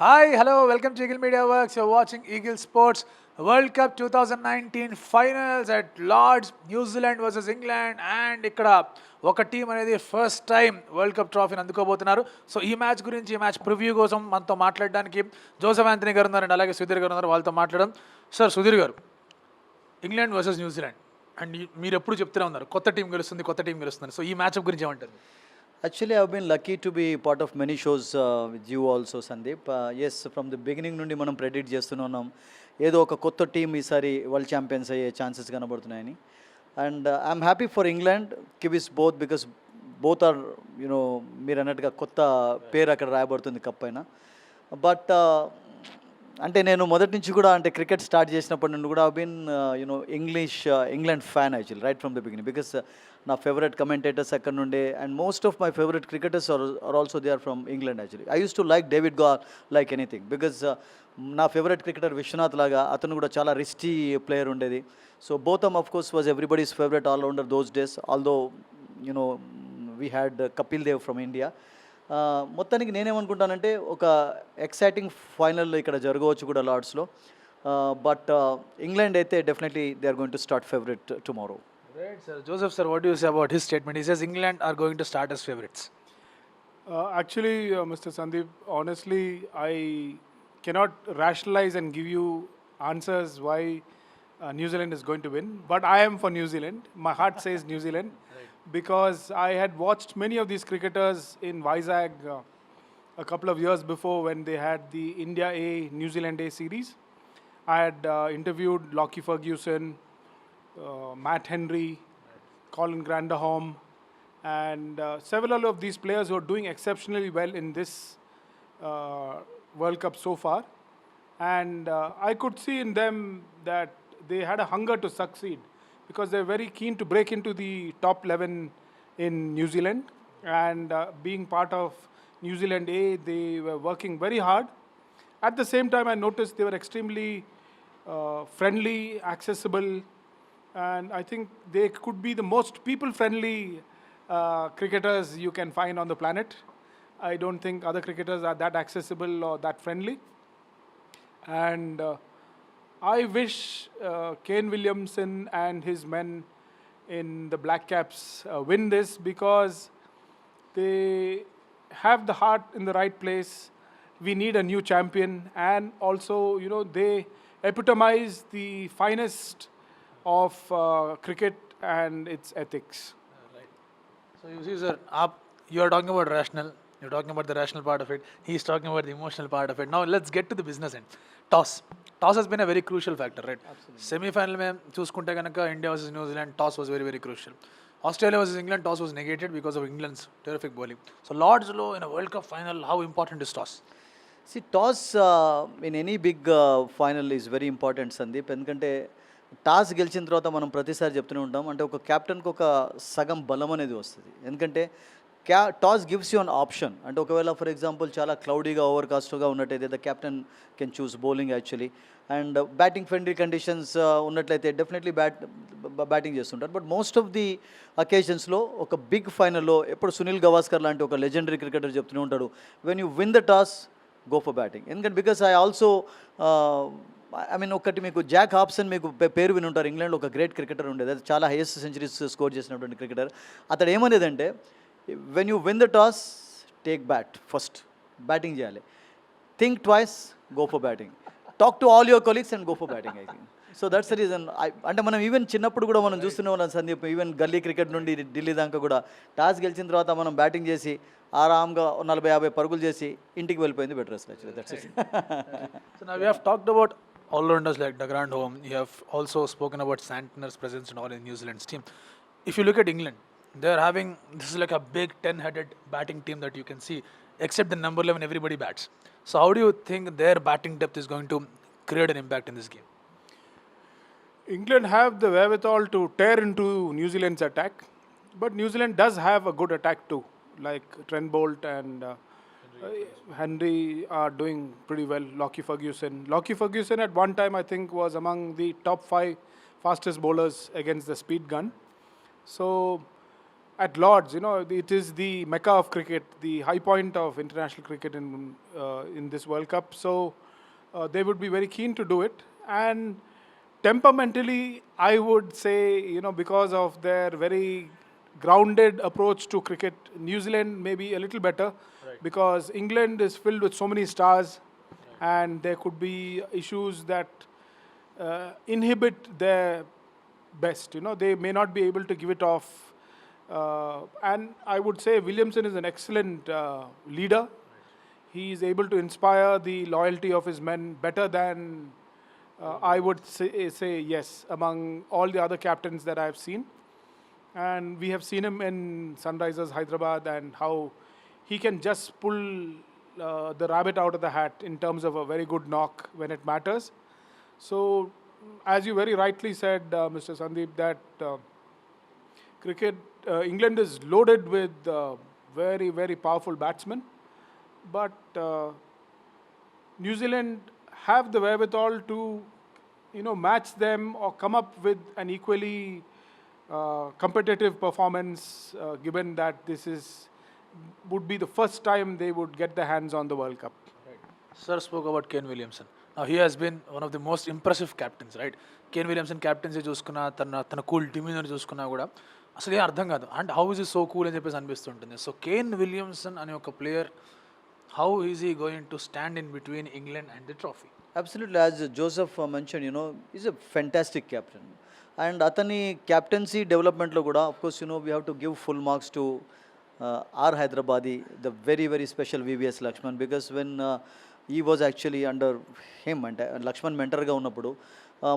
Hi, hello, welcome to Eagle Media Works. You're watching Eagle Sports World Cup 2019 finals at Lords, New Zealand versus England. And ఇక్కడ ఒక team అనేది first time world cup ట్రాఫీని అందుకోబోతున్నారు. So ఈ match గురించి ఈ match preview కోసం మనతో మాట్లాడడానికి జోసెఫ్ ఆంథనీ గారు ఉన్నారు అండ్ అలాగే సుధీర్ గారు ఉన్నారు. వాళ్ళతో మాట్లాడడం. సార్ సుధీర్ గారు, ఇంగ్లాండ్ వర్సెస్ న్యూజిలాండ్ అండ్ మీరు ఎప్పుడు చెప్తూనే ఉన్నారు కొత్త టీం గెలుస్తుంది. సో ఈ మ్యాచ్అప్ గురించి ఏమంటారు? Actually, I've been lucky to be part of many shows with you also, Sandeep. Yes, from the beginning నుండి మనం ప్రెడిక్ట్ చేస్తున్నాం ఏదో ఒక కొత్త టీం ఈసారి వరల్డ్ ఛాంపియన్స్ అయ్యే ఛాన్సెస్ కనబడుతున్నాయని. And I'm happy for England Kiwis both because both are you know మీరు అన్నట్టుగా కొత్త పేరు అక్కడ రాయబడుతుంది కప్ అయినా. బట్ అంటే నేను మొదటి నుంచి కూడా అంటే క్రికెట్ స్టార్ట్ చేసినప్పటి నుండి కూడా been England fan actually right from the beginning because నా ఫేవరెట్ కమెంటేటర్స్ అక్కడ నుండే and most of my favourite cricketers are also they are from England actually. I use to like David Gower like anything because నా favourite cricketer Vishwanath లాగా అతను కూడా చాలా wristy player ఉండేది. So Botham of course was everybody's favourite all-rounder those days although you know we had Kapil Dev from India. మొత్తానికి నేనేమనుకుంటానంటే ఒక exciting final ఇక్కడ జరగవచ్చు కూడా లార్డ్స్లో. బట్ ఇంగ్లాండ్ అయితే definitely they are going to start favourite tomorrow. Right, sir. Joseph, sir, what do you say about his statement? He says England are going to start as favorites. Actually, Mr. Sandeep, honestly, I cannot rationalize and give you answers why New Zealand is going to win. But I am for New Zealand. My heart says New Zealand. Right. Because I had watched many of these cricketers in Vizag a couple of years before when they had the India A, New Zealand A series. I had interviewed Lockie Ferguson, Matt Henry, Colin Granderholm, and several of these players who are doing exceptionally well in this World Cup so far. And I could see in them that they had a hunger to succeed because they're very keen to break into the top 11 in New Zealand. And being part of New Zealand A, they were working very hard. At the same time, I noticed they were extremely friendly, accessible, and I think they could be the most people-friendly cricketers you can find on the planet. I don't think other cricketers are that accessible or that friendly. And I wish Kane Williamson and his men in the Black Caps win this because they have the heart in the right place. We need a new champion, and also, they epitomize the finest of cricket and its ethics. Right. So you see, sir, you are talking about rational. You're talking about the rational part of it. He's talking about the emotional part of it. Now let's get to the business end. Toss has been a very crucial factor, right? Absolutely. Semi-final mein chuskunte ganaka India versus New Zealand, toss was very, very crucial. Australia versus England, toss was negated because of England's terrific bowling. So Lords low in a World Cup final, how important is toss? See, toss in any big final is very important, Sandeep. ఎందుకంటే toss గెలిచిన తర్వాత మనం ప్రతిసారి చెప్తూనే ఉంటాం అంటే ఒక క్యాప్టెన్కి ఒక సగం బలం అనేది వస్తుంది. ఎందుకంటే toss gives you an option. అంటే ఒకవేళ ఫర్ ఎగ్జాంపుల్ చాలా క్లౌడీగా ఓవర్కాస్ట్గా ఉన్నట్టయితే the captain can choose bowling actually. And batting friendly conditions ఉన్నట్లయితే డెఫినెట్లీ బ్యాటింగ్ చేస్తుంటారు. బట్ మోస్ట్ ఆఫ్ ది అకేషన్స్లో ఒక బిగ్ ఫైనల్లో ఎప్పుడు సునీల్ గవాస్కర్ లాంటి ఒక లెజెండరీ క్రికెటర్ చెప్తూనే ఉంటాడు, when you win the toss go for batting. ఎందుకంటే బికాస్ ఐ మీన్ ఒకటి మీకు జాక్ హాబ్సన్ మీకు పేరు విని ఉంటారు, ఇంగ్లాండ్లో ఒక గ్రేట్ క్రికెటర్ ఉండేది, అది చాలా హైయెస్ట్ సెంచరీస్ స్కోర్ చేసినటువంటి క్రికెటర్. అతడు ఏమనేదంటే when you win the toss take first batting చేయాలి, think twice, go for batting, talk to all your colleagues and go for batting. I think so that's the reason. అంటే మనం even చిన్నప్పుడు కూడా మనం చూస్తూనే ఉన్నాం సందీప్, ఈవెన్ గల్లీ క్రికెట్ నుండి ఢిల్లీ దాకా కూడా టాస్ గెలిచిన తర్వాత మనం బ్యాటింగ్ చేసి ఆరాంగా 40-50 పరుగులు చేసి ఇంటికి వెళ్ళిపోయింది బెటర్ అసలు. Actually that's it. So now we have talked about all-rounders like de Grandhomme. You have also spoken about Santner's presence and all in New Zealand's team. If you look at England, they are having, this is like a big 10-headed batting team that you can see, except the number 11 everybody bats. So how do you think their batting depth is going to create an impact in this game? England have the wherewithal to tear into New Zealand's attack, but New Zealand does have a good attack too, like Trent Bolt and Henry are doing pretty well. Lockie Ferguson at one time I think was among the top 5 fastest bowlers against the speed gun. So at Lords, it is the mecca of cricket, the high point of international cricket in this World Cup. So they would be very keen to do it. And temperamentally, I would say, because of their very grounded approach to cricket, New Zealand may be a little better because England is filled with so many stars, and there could be issues that inhibit their best. They may not be able to give it off. And I would say Williamson is an excellent leader. He is able to inspire the loyalty of his men better than I would say yes among all the other captains that I've seen. And we have seen him in Sunrisers Hyderabad and how he can just pull the rabbit out of the hat in terms of a very good knock when it matters. So, as you very rightly said, Mr. Sandeep, that cricket, England is loaded with very, very powerful batsmen, but New Zealand have the wherewithal to, match them or come up with an equally competitive performance, given that would be the first time they would get their hands on the World Cup. Sir spoke about Kane Williamson. Now he has been one of the most impressive captains, right? Kane Williamson captaincy చూసుకున్నా తన cool demeanour చూసుకున్నా కూడా అసలు ఏం అర్థం కాదు. And how is ఈ so cool అని చెప్పేసి అనిపిస్తుంటుంది. సో కేన్ విలియమ్సన్ అనే ఒక ప్లేయర్, హౌ ఈజ్ ఈ going to stand in between England and the trophy? Absolutely, as Joseph mentioned, he's a fantastic captain. And atani captaincy development lo kuda, of course, we have to give full marks to our Hyderabadi, the very, very special VVS Lakshman, because when he was actually under him, and Lakshman mentorగా ఉన్నప్పుడు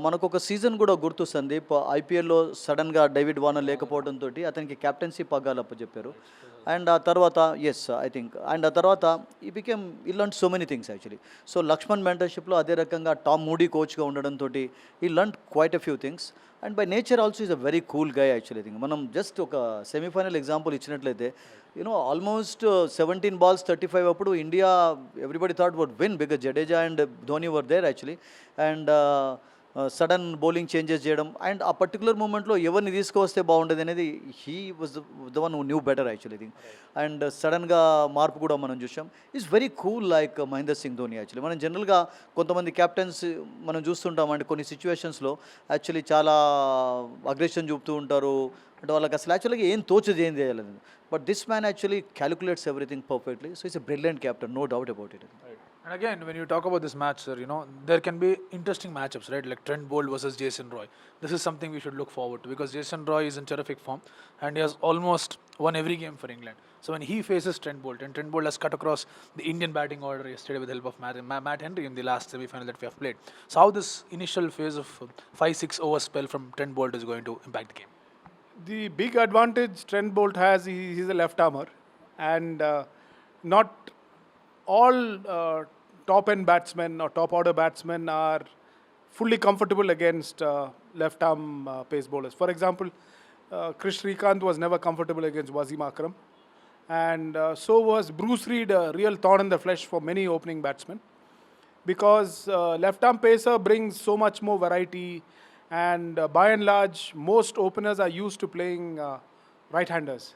మనకు ఒక season కూడా గుర్తు సందీప్, ఐపీఎల్లో సడన్గా David Warner లేకపోవడంతో అతనికి captaincy పగ్గాలు అప్పచెప్పారు. అండ్ ఆ తర్వాత ఐ థింక్ అండ్ ఆ తర్వాత he learn so many things actually. So Laxman మెంటర్షిప్లో అదే రకంగా టామ్ మూడీ కోచ్గా ఉండడంతో he learn quite a few things. And by nature also is a very cool guy actually. Think మనం జస్ట్ ఒక సెమీఫైనల్ ఎగ్జాంపుల్ ఇచ్చినట్లయితే, ఆల్మోస్ట్ 17 balls 35 అప్పుడు India everybody thought would win because Jadeja and Dhoni were there actually. And sudden bowling changes చేయడం and ఆ particular మూమెంట్లో ఎవరిని తీసుకువస్తే బాగుండేది అనేది he was the one who knew better actually think. And సడన్గా మార్పు కూడా మనం చూసాం. Is very cool like Mahender Singh Dhoni actually. మనం జనరల్గా కొంతమంది క్యాప్టెన్స్ మనం చూస్తుంటాం అంటే కొన్ని సిచ్యువేషన్స్లో యాక్చువల్లీ చాలా అగ్రెషన్ చూపుతూ ఉంటారు, అంటే వాళ్ళకి అసలు యాక్చువల్గా ఏం తోచదు ఏం చేయాలని. But this man actually calculates everything perfectly. So it's a brilliant captain, no doubt about it. And again, when you talk about this match, sir, there can be interesting matchups, right? Like Trent Bolt versus Jason Roy. This is something we should look forward to because Jason Roy is in terrific form and he has almost won every game for England. So when he faces Trent Bolt, and Trent Bolt has cut across the Indian batting order yesterday with the help of Matt Henry in the last semi-final that we have played. So how this initial phase of 5-6 over spell from Trent Bolt is going to impact the game? The big advantage Trent Bolt has, he's a left armer, and not all top-end batsmen or top-order batsmen are fully comfortable against left-arm pace bowlers. For example, Krish Srikanth was never comfortable against Wasim Akram, and so was Bruce Reid, a real thorn in the flesh for many opening batsmen, because left-arm pacer brings so much more variety, and by and large, most openers are used to playing right-handers.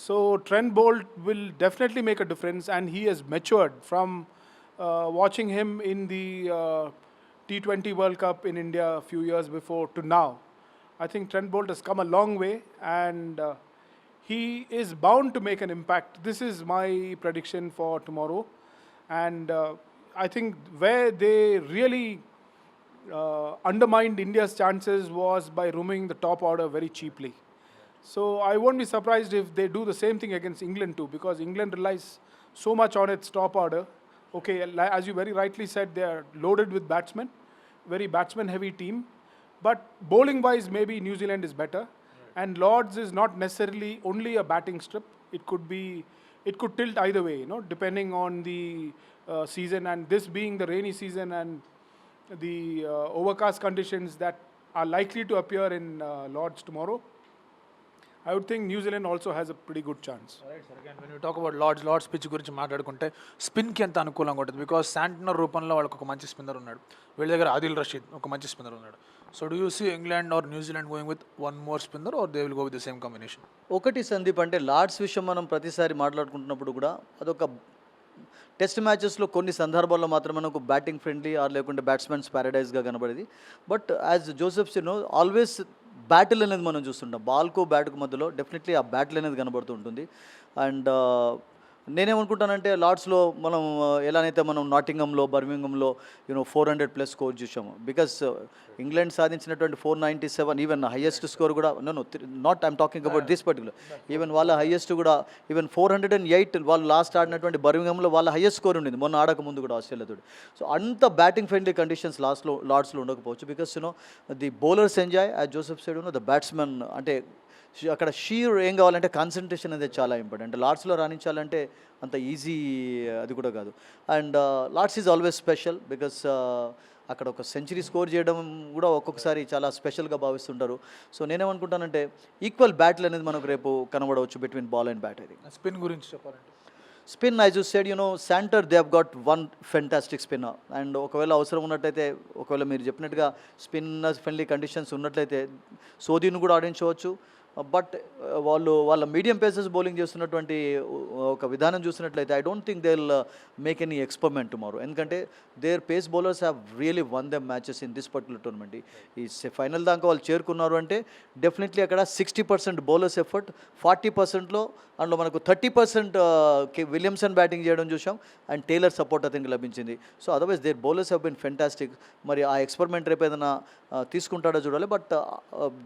So Trent Bolt will definitely make a difference, and he has matured from watching him in the T20 World Cup in India a few years before to now. I think Trent Bolt has come a long way, and he is bound to make an impact. This is my prediction for tomorrow. And I think where they really undermined India's chances was by rooming the top order very cheaply. So I won't be surprised if they do the same thing against England too, because England relies so much on its top order. Okay, as you very rightly said, they are loaded with batsmen, very batsman-heavy team. But bowling-wise, maybe New Zealand is better. Right. And Lords is not necessarily only a batting strip. It could tilt either way, depending on the season. And this being the rainy season and the overcast conditions that are likely to appear in Lords tomorrow, I would think New Zealand also has a pretty good chance. Right sir again when you talk about Lord's pitch గురించి మాట్లాడుకుంటే స్పిన్కి ఎంత అనుకూలంగా ఉంటుంది because Santner రూపంలో వాళ్ళకి ఒక మంచి spinner ఉన్నాడు, వీళ్ళ దగ్గర ఆదిల్ రషీద్ ఒక మంచి స్పిన్నర్ ఉన్నాడు. So do you see England or New Zealand going with one more spinner or they will go with the same combination? ఒకటి సందీప్, అంటే లార్డ్స్ విషయం మనం ప్రతిసారి మాట్లాడుకుంటున్నప్పుడు కూడా అదొక టెస్ట్ మ్యాచెస్లో కొన్ని సందర్భాల్లో మాత్రం మనకు బ్యాటింగ్ ఫ్రెండ్లీ ఆర్ లేకుంటే బ్యాట్స్మెన్స్ ప్యారడైజ్గా కనబడేది. But as Joseph always battle అనేది మనం చూస్తుంటాం, బాల్కు బ్యాట్కు మధ్యలో డెఫినెట్లీ ఆ బ్యాటిల్ అనేది కనబడుతూ ఉంటుంది. అండ్ నేనేమనుకుంటానంటే లార్డ్స్లో మనం ఎలానైతే మనం నాటింగంలో బర్మింగంలో 400+ స్కోర్ చూసాము, బికాస్ ఇంగ్లాండ్ సాధించినటువంటి 497 ఈవెన్ హైయెస్ట్ స్కోర్ కూడా not I'm talking about this particular, even వాళ్ళ హైయెస్ట్ కూడా ఈవెన్ 408 వాళ్ళు లాస్ట్ ఆడినటువంటి బర్మింగంలో వాళ్ళ హైయెస్ట్ స్కోర్ ఉండింది మొన్న ఆడక ముందు కూడా ఆస్ట్రేలియాతో. సో అంత బ్యాటింగ్ ఫ్రెండ్లీ కండిషన్స్ లార్డ్స్లో ఉండకపోవచ్చు, because the bowlers enjoy as Joseph side the batsmen అంటే అక్కడ షీర్ ఏం కావాలంటే కాన్సన్ట్రేషన్ అనేది చాలా ఇంపార్టెంట్. లార్డ్స్లో రాణించాలంటే అంత ఈజీ అది కూడా కాదు. And Lord's is always special because అక్కడ ఒక సెంచరీ స్కోర్ చేయడం కూడా ఒక్కొక్కసారి చాలా స్పెషల్గా భావిస్తుంటారు. సో నేనేమనుకుంటానంటే ఈక్వల్ బ్యాటిల్ అనేది మనకు రేపు కనబడవచ్చు బిట్వీన్ బాల్ అండ్ బ్యాట్. అది స్పిన్ గురించి చెప్పాలంటే spin I just said Santner they have got one fantastic spinner. And ఒకవేళ అవసరం ఉన్నట్లయితే, ఒకవేళ మీరు చెప్పినట్టుగా స్పిన్ ఫ్రెండ్లీ కండిషన్స్ ఉన్నట్లయితే సోదీని కూడా ఆడించవచ్చు. బట్ వాళ్ళ మీడియం పేసెస్ బౌలింగ్ చేస్తున్నటువంటి ఒక విధానం చూసినట్లయితే I don't think they will make any experiment tomorrow, ఎందుకంటే their pace bowlers have really won them matches in this particular tournament. ఈ ఫైనల్ దాకా వాళ్ళు చేరుకున్నారు అంటే డెఫినెట్లీ అక్కడ 60% బౌలర్స్ ఎఫర్ట్, 40%లో అందులో మనకు 30% విలియమ్సన్ బ్యాటింగ్ చేయడం చూసాం అండ్ టేలర్ సపోర్ట్ అతనికి లభించింది. So otherwise their bowlers have been fantastic. మరి ఆ ఎక్స్పెరిమెంట్ రేపు ఏదైనా తీసుకుంటాడో చూడాలి. బట్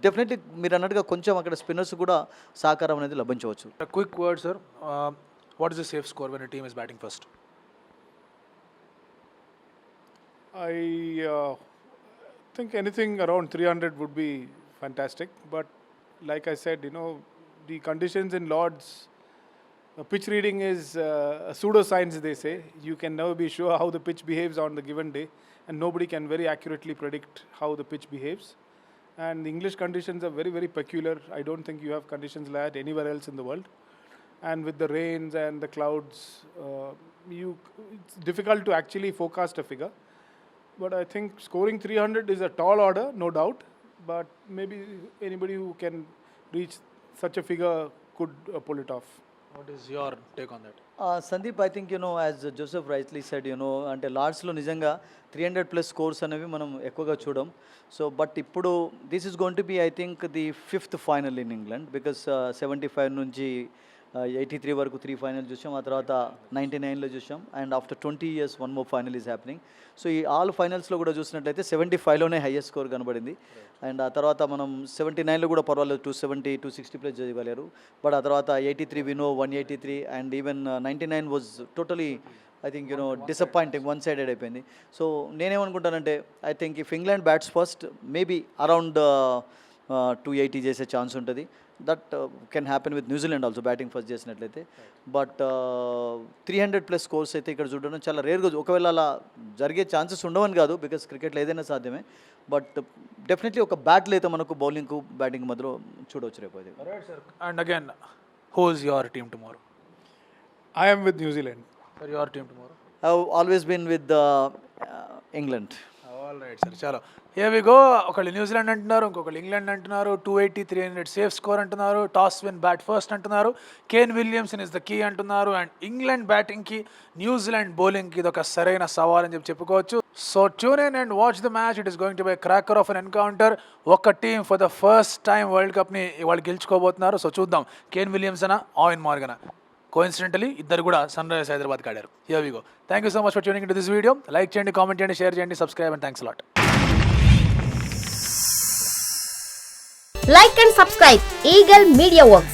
డెఫినెట్లీ మీరు అన్నట్టుగా కొంచెం అక్కడ స్పిన్నర్స్ కూడా సహకారం అనేది లభించవచ్చు. Quick word sir, what is the safe score when a team is batting first? I think anything around 300 would be fantastic. But like I said, the conditions in Lords, pitch reading is a pseudoscience, they say. You can never be sure how the pitch behaves on the given day, and nobody can very accurately predict how the pitch behaves. And the English conditions are very, very peculiar. I don't think you have conditions like that anywhere else in the world. And with the rains and the clouds, it's difficult to actually forecast a figure. But I think scoring 300 is a tall order, no doubt. But maybe anybody who can reach such a figure could pull it off. What is your take on that? Sandeep, I think as Joseph rightly said అంటే లార్డ్స్లో నిజంగా 300+ scores అనేవి మనం ఎక్కువగా చూడం. So but ఇప్పుడు this is going to B I think the 5th final in England, because 75 నుంచి 83 వరకు 3 final చూసాం, ఆ తర్వాత 99లో చూసాం, and after 20 years 1 more final is happening. So ఈ ఆల్ ఫైనల్స్లో కూడా చూసినట్లయితే 75లోనే హైయెస్ట్ స్కోర్ కనబడింది. అండ్ ఆ తర్వాత మనం 79లో కూడా పర్వాలేదు 270, 260+ చేయగలిగారు. బట్ ఆ తర్వాత 83 వినో 183 and even 99 was totally I think disappointing, one sided అయిపోయింది. సో నేనేమనుకుంటానంటే I think if England bats first maybe around 280 చేసే ఛాన్స్ ఉంటుంది. That can happen with New Zealand also batting first చేసినట్లయితే. బట్ 300+ స్కోర్స్ అయితే ఇక్కడ చూడడం చాలా రేర్గా, ఒకవేళ అలా జరిగే ఛాన్సెస్ ఉండవని కాదు, బికాస్ క్రికెట్లో ఏదైనా సాధ్యమే. బట్ డెఫినెట్లీ ఒక బ్యాటిల్ అయితే మనకు బౌలింగ్కు బ్యాటింగ్ మధ్యలో చూడవచ్చు రేపు అది. And again, who is your team tomorrow? I am with New Zealand. Sir, your team tomorrow? I've always been with England. All right sir, చాలా హియర్ వి గో. ఒకళ్ళు New Zealand అంటున్నారు, ఇంకొకళ్ళు ఇంగ్లాండ్ అంటున్నారు. 280, 300 సేఫ్ స్కోర్ అంటున్నారు. Toss win bat first అంటున్నారు. Kane Williamson is the key అంటున్నారు. And England బ్యాటింగ్కి New Zealand బౌలింగ్కి ఇది ఒక సరైన సవాల్ అని చెప్పుకోవచ్చు. So tune in and watch the match. It is going to be cracker of an encounter. ఒక team for the first time world కప్ని వాళ్ళు గెలుచుకోబోతున్నారు. సో చూద్దాం, కేన్ విలియమ్సనా, ఆయిన్ మార్గనా. కోఇన్సిడెంటలీ ఇద్దరు కూడా సన్ రైజర్స్ హైదరాబాద్కి ఆడారు. Here we go. Thank you so much for tuning into this video. Like చేయండి, కామెంట్ చేయండి, షేర్ చేయండి, subscribe and thanks lot. Like and subscribe Eagle Media Works.